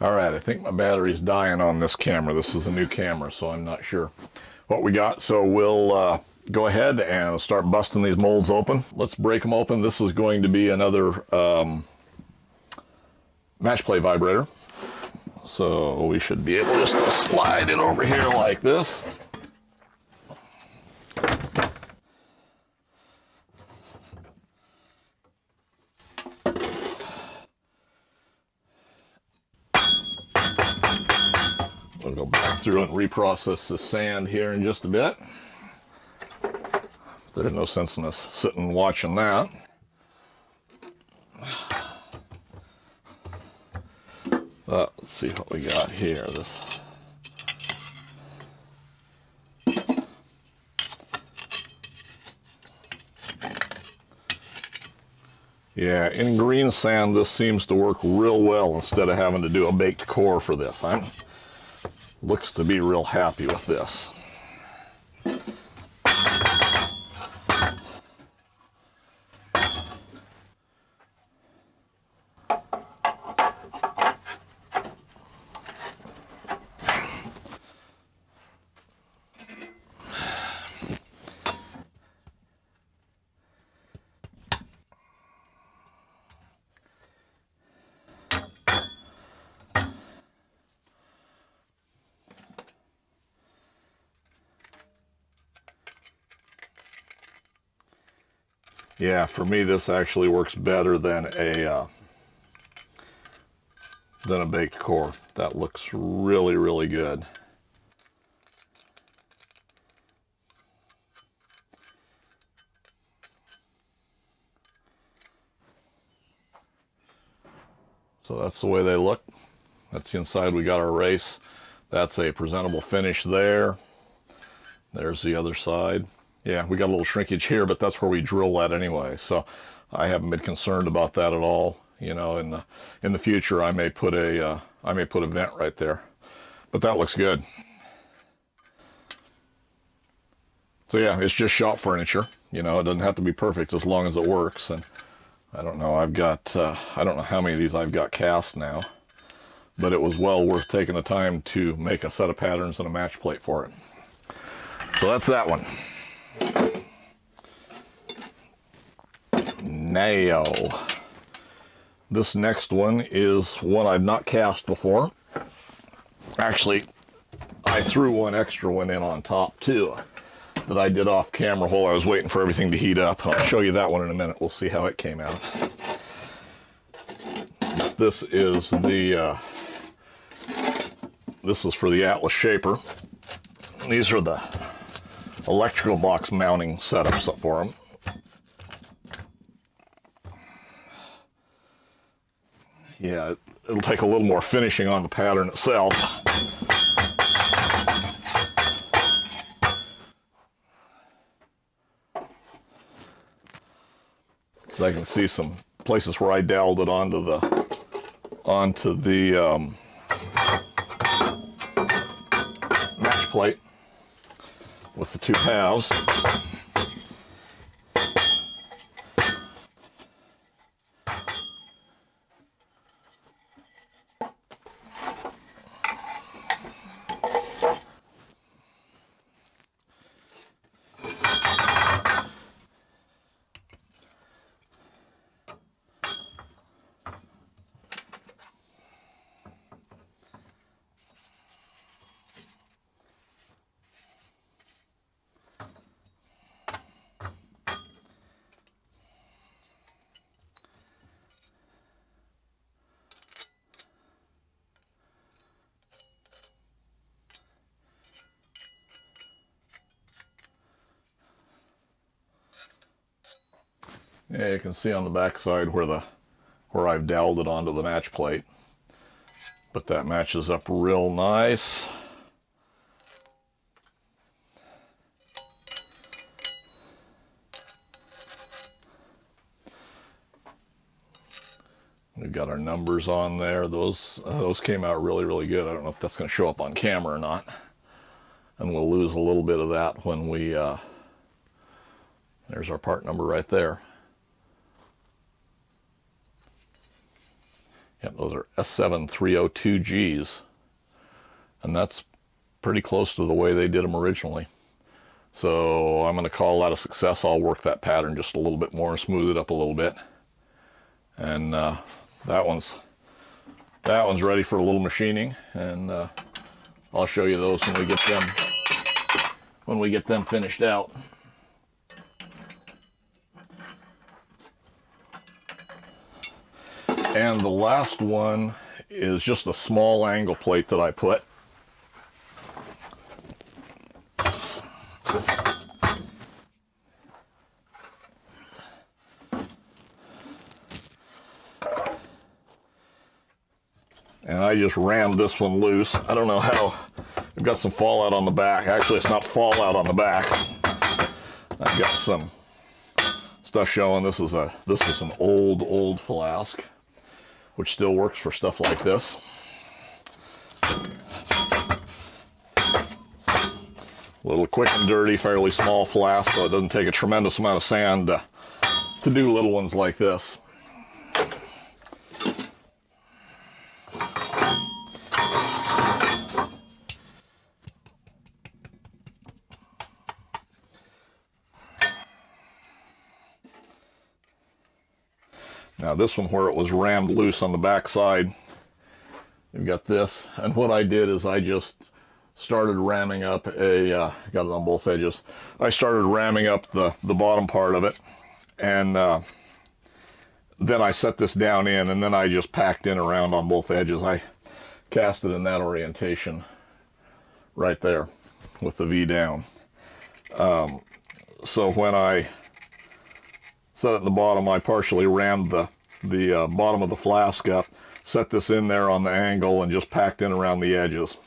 Alright, I think my battery's dying on this camera. This is a new camera, so I'm not sure what we got. So we'll go ahead and start busting these molds open. Let's break them open. This is going to be another match play vibrator. So we should be able just to slide it over here like this. We'll go back through and reprocess the sand here in just a bit. There's no sense in us sitting and watching that. Let's see what we got here. Yeah, in green sand this seems to work real well instead of having to do a baked core for this. Looks to be real happy with this. Yeah, for me this actually works better than a baked core. That looks really, really good. So that's the way they look. That's the inside. We got our race. That's a presentable finish there. There's the other side. Yeah, we got a little shrinkage here, but that's where we drill that anyway. So I haven't been concerned about that at all. You know, in the future, I may put a vent right there, but that looks good. So yeah, it's just shop furniture. You know, it doesn't have to be perfect as long as it works. And I don't know. I don't know how many of these I've got cast now, but it was well worth taking the time to make a set of patterns and a match plate for it. So that's that one. Now, this next one is one I've not cast before. Actually, I threw one extra one in on top too that I did off camera while I was waiting for everything to heat up. I'll show you that one in a minute. We'll see how it came out. This is for the Atlas Shaper. These are the electrical box mounting setups for them. Yeah, it'll take a little more finishing on the pattern itself. I can see some places where I doweled it onto the match plate with the two halves. Yeah, you can see on the back side where I've doweled it onto the match plate. But that matches up real nice. We've got our numbers on there. Those came out really, really good. I don't know if that's going to show up on camera or not. And we'll lose a little bit of that when we, there's our part number right there. Yeah, those are S7302Gs, and that's pretty close to the way they did them originally. So I'm going to call that a success. I'll work that pattern just a little bit more and smooth it up a little bit. And that one's ready for a little machining, and I'll show you those when we get them finished out. And the last one is just a small angle plate that I put. And I just rammed this one loose. I don't know how. I've got some fallout on the back. Actually, it's not fallout on the back. I've got some stuff showing. This is an old flask, which still works for stuff like this. A little quick and dirty, fairly small flask, so it doesn't take a tremendous amount of sand to do little ones like this. Now this one, where it was rammed loose on the back side, you've got this, and what I did is I just started ramming up got it on both edges. I started ramming up the bottom part of it, and then I set this down in, and then I just packed in around on both edges. I cast it in that orientation right there with the V down. So when I set it in the bottom, I partially rammed the bottom of the flask up, set this in there on the angle, and just packed in around the edges.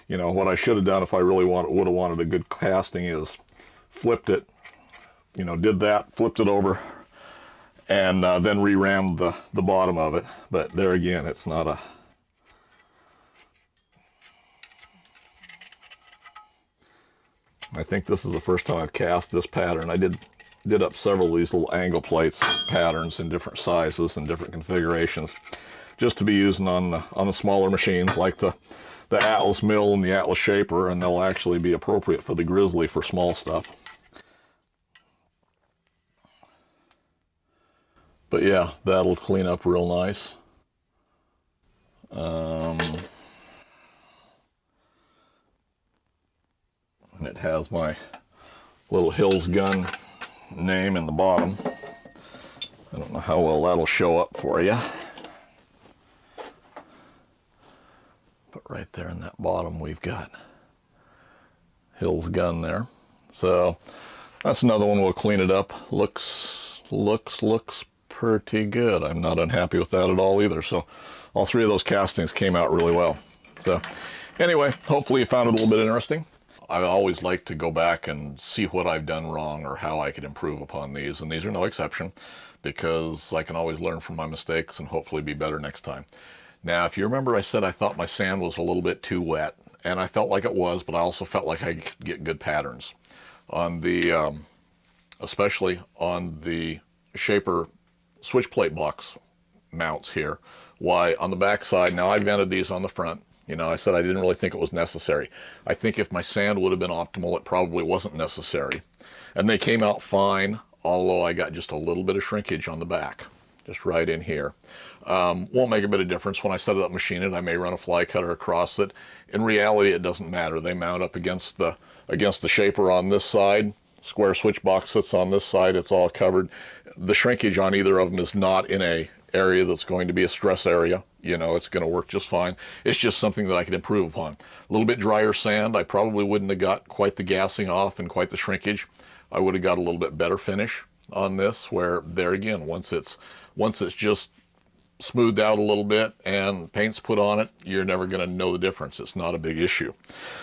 You know, what I should have done if I really would have wanted a good casting is flipped it, you know, did that, flipped it over, and then re-rammed the bottom of it. But there again, it's not a... I think this is the first time I've cast this pattern. I did up several of these little angle plates patterns in different sizes and different configurations, just to be using on the smaller machines like the Atlas mill and the Atlas shaper, and they'll actually be appropriate for the Grizzly for small stuff. But yeah, that'll clean up real nice. And it has my little hillsgun name in the bottom. I don't know how well that'll show up for you. But right there in that bottom, we've got hillsgun there. So that's another one. We'll clean it up. Looks pretty good. I'm not unhappy with that at all either. So all three of those castings came out really well. So anyway, hopefully you found it a little bit interesting. I always like to go back and see what I've done wrong or how I could improve upon these, and these are no exception, because I can always learn from my mistakes and hopefully be better next time. Now, if you remember, I said I thought my sand was a little bit too wet, and I felt like it was, but I also felt like I could get good patterns on the, especially on the shaper switch plate box mounts here. Why, on the back side, now I vented these on the front. You know, I said I didn't really think it was necessary. I think if my sand would have been optimal, it probably wasn't necessary. And they came out fine, although I got just a little bit of shrinkage on the back, just right in here. Won't make a bit of difference. When I set it up, machine it, I may run a fly cutter across it. In reality, it doesn't matter. They mount up against the shaper on this side. Square switch box that's on this side, it's all covered. The shrinkage on either of them is not in a area that's going to be a stress area. You know, it's going to work just fine. It's just something that I could improve upon. A little bit drier sand, I probably wouldn't have got quite the gassing off and quite the shrinkage. I would have got a little bit better finish on this, where there again, once it's just smoothed out a little bit and paint's put on it, you're never going to know the difference. It's not a big issue.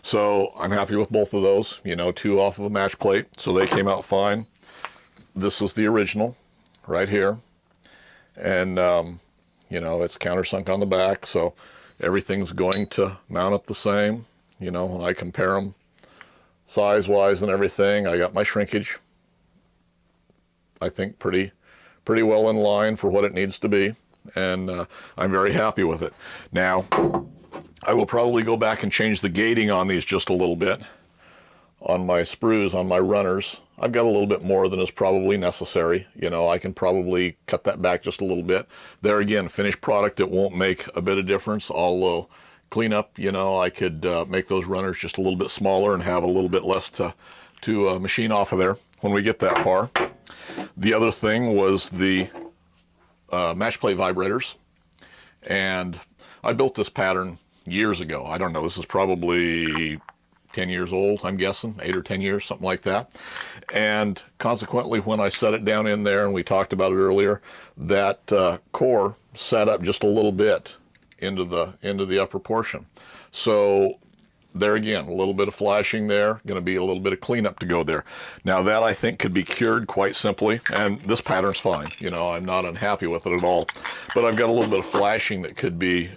So I'm happy with both of those. You know, two off of a match plate, so they came out fine. This is the original right here. And you know, it's countersunk on the back, so everything's going to mount up the same. You know, when I compare them size-wise and everything, I got my shrinkage, I think, pretty well in line for what it needs to be. and I'm very happy with it. Now, I will probably go back and change the gating on these just a little bit. On my sprues, on my runners, I've got a little bit more than is probably necessary. You know, I can probably cut that back just a little bit. There again, finished product, it won't make a bit of difference, although clean up, you know, I could make those runners just a little bit smaller and have a little bit less to machine off of there when we get that far. The other thing was the match play vibrators, and I built this pattern years ago. I don't know, this is probably 10 years old, I'm guessing, 8 or 10 years, something like that. And consequently, when I set it down in there, and we talked about it earlier, that core set up just a little bit into the upper portion. So there again, a little bit of flashing there, going to be a little bit of cleanup to go there. Now that I think could be cured quite simply, and this pattern's fine, you know, I'm not unhappy with it at all, but I've got a little bit of flashing that could be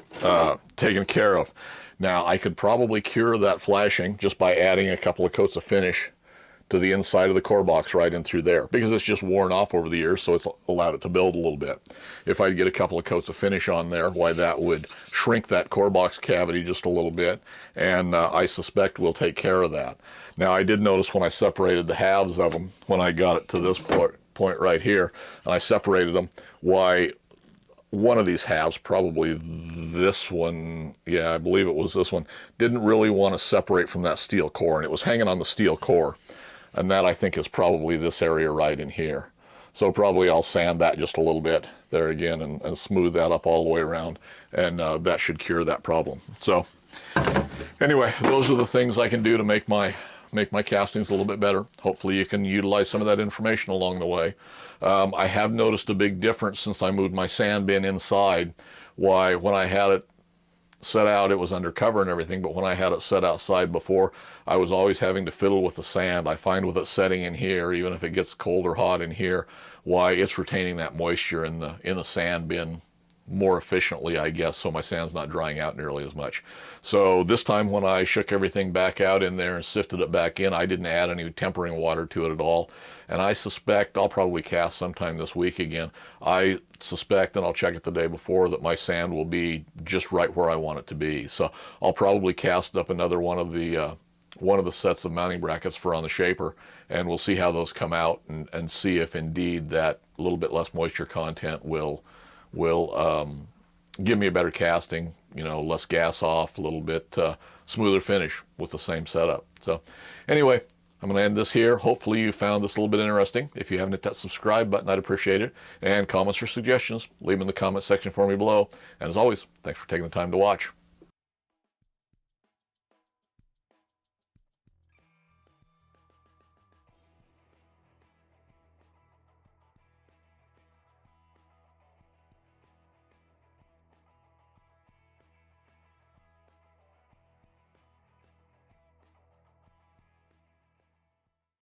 taken care of. Now I could probably cure that flashing just by adding a couple of coats of finish to the inside of the core box right in through there, because it's just worn off over the years, so it's allowed it to build a little bit. If I get a couple of coats of finish on there, why, that would shrink that core box cavity just a little bit, and I suspect we'll take care of that. Now I did notice when I separated the halves of them, when I got it to this point right here, and I separated them, why, one of these halves, probably this one, yeah, I believe it was this one, didn't really want to separate from that steel core, and it was hanging on the steel core. And that, I think, is probably this area right in here. So probably I'll sand that just a little bit there again and smooth that up all the way around, and that should cure that problem. So anyway, those are the things I can do to make my castings a little bit better. Hopefully you can utilize some of that information along the way. I have noticed a big difference since I moved my sand bin inside. Why, when I had it set out, it was under cover and everything, but when I had it set outside before, I was always having to fiddle with the sand. I find with it setting in here, even if it gets cold or hot in here, why, it's retaining that moisture in the sand bin more efficiently, I guess, so my sand's not drying out nearly as much. So this time when I shook everything back out in there and sifted it back in, I didn't add any tempering water to it at all, and I suspect I'll probably cast sometime this week again. I suspect, and I'll check it the day before, that my sand will be just right where I want it to be. So I'll probably cast up another one of the sets of mounting brackets for on the shaper, and we'll see how those come out, and see if indeed that little bit less moisture content will give me a better casting, you know, less gas off, a little bit smoother finish with the same setup. So anyway, I'm going to end this here. Hopefully you found this a little bit interesting. If you haven't hit that subscribe button, I'd appreciate it. And comments or suggestions, leave them in the comment section for me below. And as always, thanks for taking the time to watch.